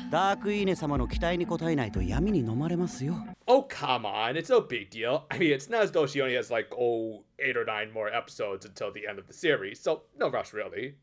ダークイーネ様の期待に応えないと闇に飲まれますよ。Oh, come on, it's no big deal. I mean, it's not as though she only has like, 8 or 9 more episodes until the end of the series, so no rush really.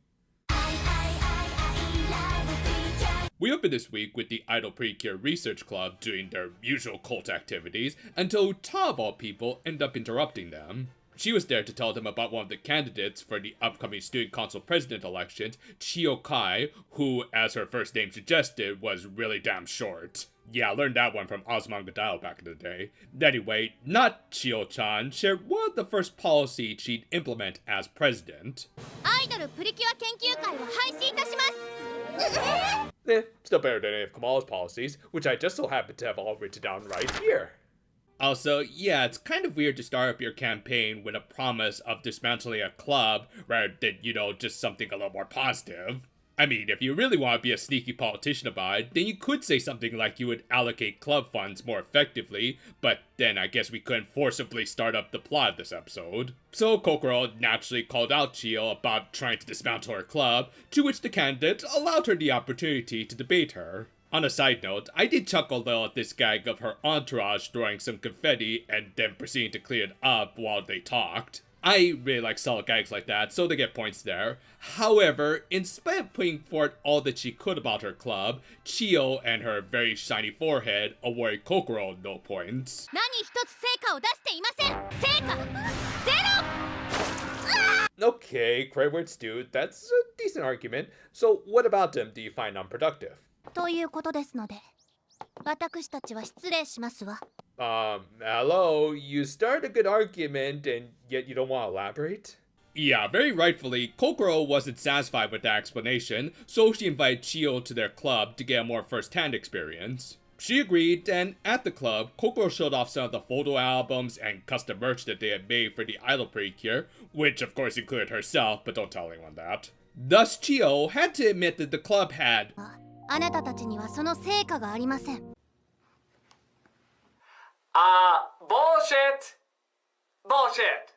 We open this week with the Idol Precure Research Club doing their usual cult activities until Ta, of all people, end up interrupting them. She was there to tell them about one of the candidates for the upcoming Student Council President elections, Chio Kai, who, as her first name suggested, was really damn short. Yeah, I learned that one from Osman Gadao back in the day. Anyway, not Chio-chan shared one of the first policies she'd implement as president. Idol Precure 研究会を廃止いたします。Still better than any of Kamal's policies, which I just so happen to have all written down right here. Also, yeah, it's kind of weird to start up your campaign with a promise of dismantling a club rather than, just something a little more positive. I mean, if you really want to be a sneaky politician about it, then you could say something like you would allocate club funds more effectively, but then I guess we couldn't forcibly start up the plot of this episode. So Kokoro naturally called out Chio about trying to dismantle her club, to which the candidate allowed her the opportunity to debate her. On a side note, I did chuckle a little at this gag of her entourage throwing some confetti and then proceeding to clean it up while they talked. I really like solid gags like that, so they get points there. However, in spite of putting forth all that she could about her club, Chio and her very shiny forehead awarded Kokoro no points. 何一つ成果を出していません。成果ゼロ。Okay, credit where it's due. That's a decent argument. So what about them do you find unproductive? ということですので、私たちは失礼しますわ。Hello, you start a good argument and yet you don't want to elaborate? Yeah, very rightfully, Kokoro wasn't satisfied with that explanation, so she invited Chio to their club to get a more first-hand experience. She agreed, and at the club, Kokoro showed off some of the photo albums and custom merch that they had made for the Idol Precure, which of course included herself, but don't tell anyone that. Thus, Chio had to admit that the club had... あなたたちにはその成果がありません。Bullshit! Bullshit!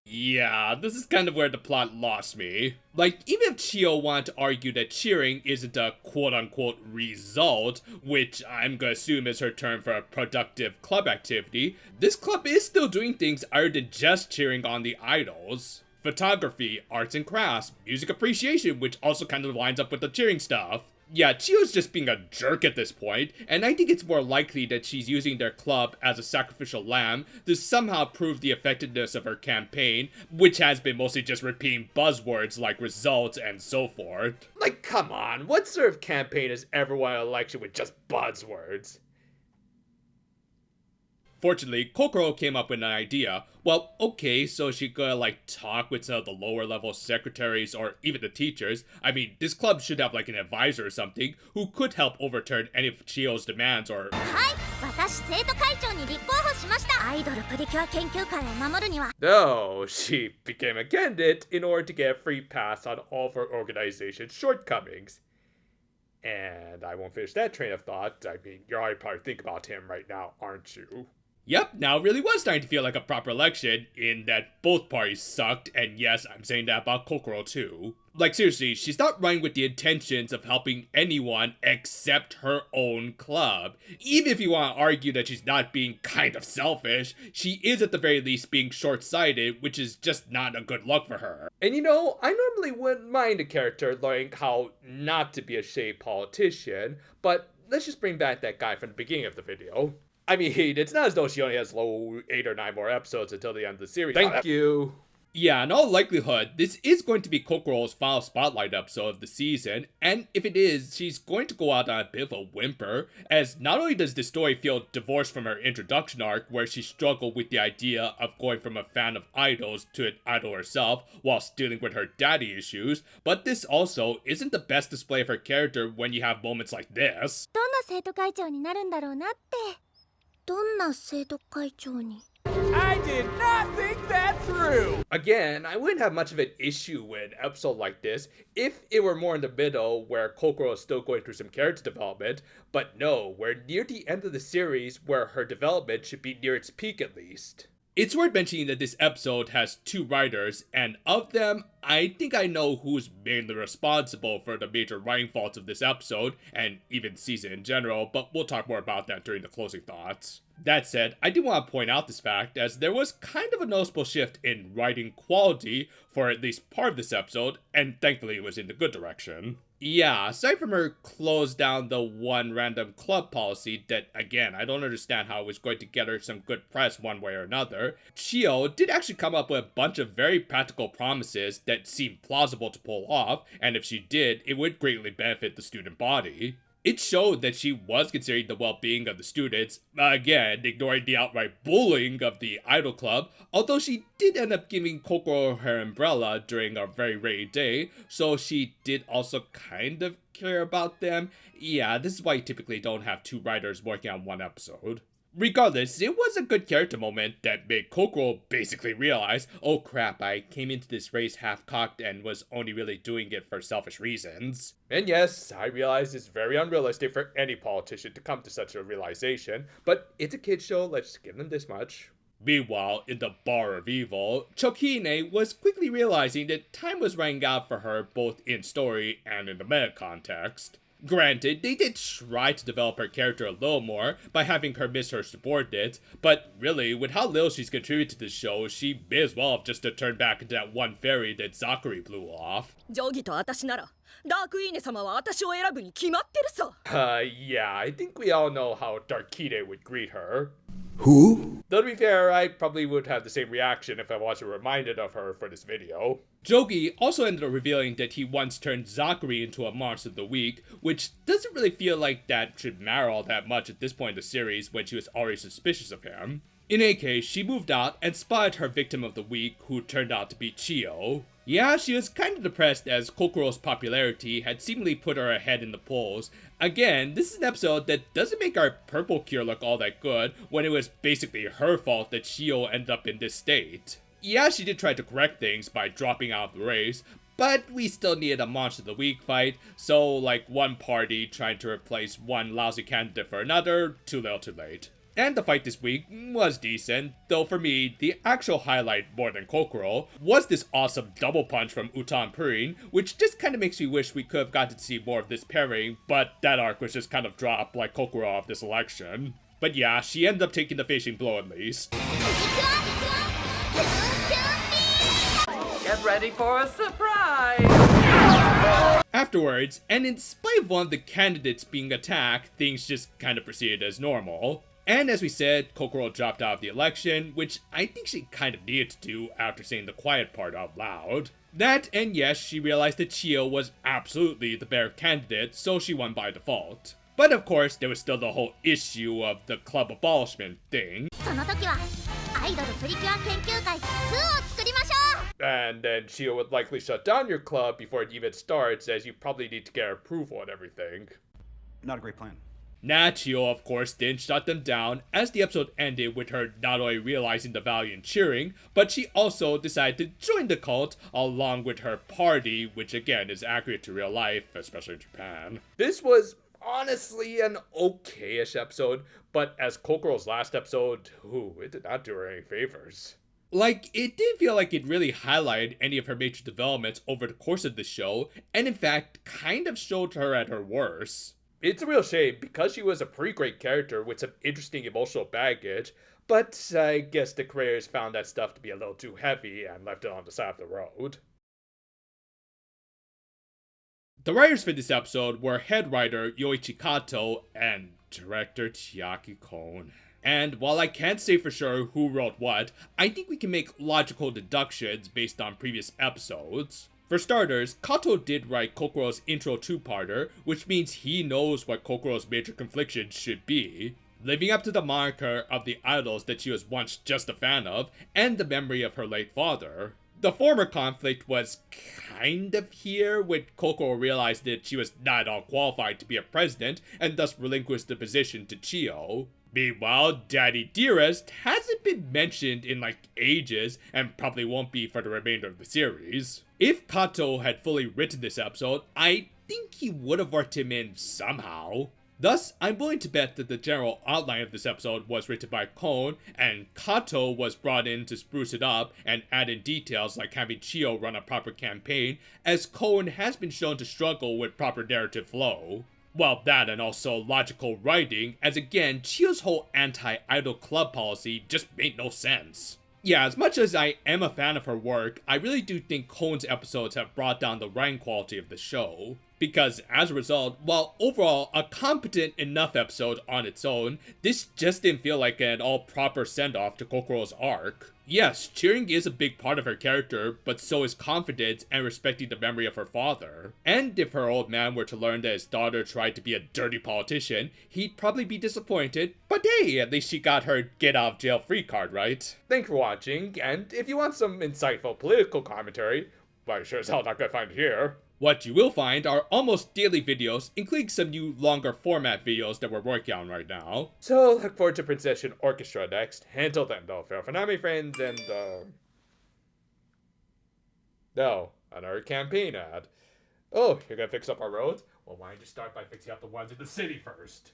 Yeah, this is kind of where the plot lost me. Like, even if Chio wanted to argue that cheering isn't a quote-unquote result, which I'm gonna assume is her term for a productive club activity, this club is still doing things other than just cheering on the idols. Photography, arts and crafts, music appreciation, which also kind of lines up with the cheering stuff. Yeah, Chio's just being a jerk at this point, and I think it's more likely that she's using their club as a sacrificial lamb to somehow prove the effectiveness of her campaign, which has been mostly just repeating buzzwords like results and so forth. Like, come on, what sort of campaign has ever won an election with just buzzwords? Fortunately, Kokoro came up with an idea. Well, okay, so she could, talk with some of the lower level secretaries or even the teachers. I mean, this club should have, an advisor or something who could help overturn any of Chio's demands or... はい、私生徒会長に立候補しました。アイドルプリキュア研究会を守るには。No, she became a candidate in order to get a free pass on all of her organization's shortcomings. And I won't finish that train of thought. I mean, you're already probably thinking about him right now, aren't you? Yep, now it really was starting to feel like a proper election, in that both parties sucked, and yes, I'm saying that about Kokoro too. Like, seriously, she's not running with the intentions of helping anyone except her own club. Even if you want to argue that she's not being kind of selfish, she is at the very least being short-sighted, which is just not a good look for her. And I normally wouldn't mind a character learning how not to be a shady politician, but let's just bring back that guy from the beginning of the video. I mean, it's not as though she only has 8 or 9 more episodes until the end of the series. Thank you. Yeah, in all likelihood, this is going to be Kokoro's final spotlight episode of the season, and if it is, she's going to go out on a bit of a whimper, as not only does the story feel divorced from her introduction arc, where she struggled with the idea of going from a fan of idols to an idol herself, whilst dealing with her daddy issues, but this also isn't the best display of her character when you have moments like this. どんな生徒会長になるんだろうなって。どんな生徒会長に。I did not think that through! Again, I wouldn't have much of an issue with an episode like this if it were more in the middle where Kokoro is still going through some character development, but no, we're near the end of the series where her development should be near its peak at least. It's worth mentioning that this episode has 2 writers, and of them, I think I know who's mainly responsible for the major writing faults of this episode, and even season in general, but we'll talk more about that during the closing thoughts. That said, I do want to point out this fact, as there was kind of a noticeable shift in writing quality for at least part of this episode, and thankfully it was in the good direction. Yeah, aside from her close down the one random club policy that, again, I don't understand how it was going to get her some good press one way or another, Chio did actually come up with a bunch of very practical promises that seemed plausible to pull off, and if she did, it would greatly benefit the student body. It showed that she was considering the well-being of the students, again, ignoring the outright bullying of the idol club, although she did end up giving Kokoro her umbrella during a very rainy day, so she did also kind of care about them. Yeah, this is why you typically don't have 2 writers working on one episode. Regardless, it was a good character moment that made Kokoro basically realize, oh crap, I came into this race half-cocked and was only really doing it for selfish reasons. And yes, I realize it's very unrealistic for any politician to come to such a realization, but it's a kid's show, let's give them this much. Meanwhile, in the Bar of Evil, Chokine was quickly realizing that time was running out for her both in story and in the meta context. Granted, they did try to develop her character a little more by having her miss her subordinates, but really, with how little she's contributed to the show, she may as well have just turned back into that one fairy that Zachary blew off. ジョギと私ならダークイーネ様は私を選ぶに決まってるさ。 Yeah, I think we all know how Darkide would greet her. Who? Though to be fair, I probably would have the same reaction if I wasn't reminded of her for this video. Jogi also ended up revealing that he once turned Zachary into a Monster of the Week, which doesn't really feel like that should matter all that much at this point in the series when she was already suspicious of him. In any case, she moved out and spotted her victim of the week, who turned out to be Chio. Yeah, she was kind of depressed as Kokoro's popularity had seemingly put her ahead in the polls. Again, this is an episode that doesn't make our purple cure look all that good, when it was basically her fault that Chio ended up in this state. Yeah, she did try to correct things by dropping out of the race, but we still needed a Monster of the Week fight, so like one party trying to replace one lousy candidate for another, too little too late. And the fight this week was decent, though for me, the actual highlight more than Kokoro was this awesome double punch from Utan Purin, which just kind of makes me wish we could have gotten to see more of this pairing, but that arc was just kind of dropped like Kokoro off this election. But yeah, she ended up taking the finishing blow at least. Get ready for a surprise! Afterwards, and in spite of one of the candidates being attacked, things just kind of proceeded as normal. And as we said, Kokoro dropped out of the election, which I think she kind of needed to do after saying the quiet part out loud. That, and yes, she realized that Chio was absolutely the better candidate, so she won by default. But of course, there was still the whole issue of the club abolishment thing. その時はアイドルプリキュア研究会2を作りましょう And then Chio would likely shut down your club before it even starts, as you probably need to get her approval and everything. Not a great plan. Chio, of course, didn't shut them down, as the episode ended with her not only realizing the value in cheering, but she also decided to join the cult along with her party, which again is accurate to real life, especially in Japan. This was honestly an okay-ish episode, but as Kokoro's last episode, it did not do her any favors. Like, it didn't feel like it really highlighted any of her major developments over the course of the show, and in fact, kind of showed her at her worst. It's a real shame, because she was a pretty great character with some interesting emotional baggage, but I guess the creators found that stuff to be a little too heavy and left it on the side of the road. The writers for this episode were head writer Yoichi Kato and director Chiaki Kon. And while I can't say for sure who wrote what, I think we can make logical deductions based on previous episodes. For starters, Kato did write Kokoro's intro two-parter, which means he knows what Kokoro's major conflictions should be. Living up to the moniker of the idols that she was once just a fan of, and the memory of her late father. The former conflict was kind of here when Kokoro realized that she was not at all qualified to be a president, and thus relinquished the position to Chio. Meanwhile, Daddy Dearest hasn't been mentioned in like ages, and probably won't be for the remainder of the series. If Kato had fully written this episode, I think he would have worked him in somehow. Thus, I'm willing to bet that the general outline of this episode was written by Kon, and Kato was brought in to spruce it up and add in details like having Chio run a proper campaign, as Kon has been shown to struggle with proper narrative flow. Well, that and also logical writing, as again, Chio's whole anti-idol club policy just made no sense. Yeah, as much as I am a fan of her work, I really do think Kon's episodes have brought down the writing quality of the show. Because as a result, while overall a competent enough episode on its own, this just didn't feel like an all-proper send-off to Kokoro's arc. Yes, cheering is a big part of her character, but so is confidence and respecting the memory of her father. And if her old man were to learn that his daughter tried to be a dirty politician, he'd probably be disappointed. But hey, at least she got her get-out-of-jail-free card, right? Thanks for watching, and if you want some insightful political commentary, well, you sure as hell not gonna find it here. What you will find are almost daily videos, including some new longer format videos that we're working on right now. So look forward to Princession Orchestra next. Until then though, farewell for now, my friends, and no, another campaign ad. Oh, you're gonna fix up our roads? Well, why don't you start by fixing up the ones in the city first?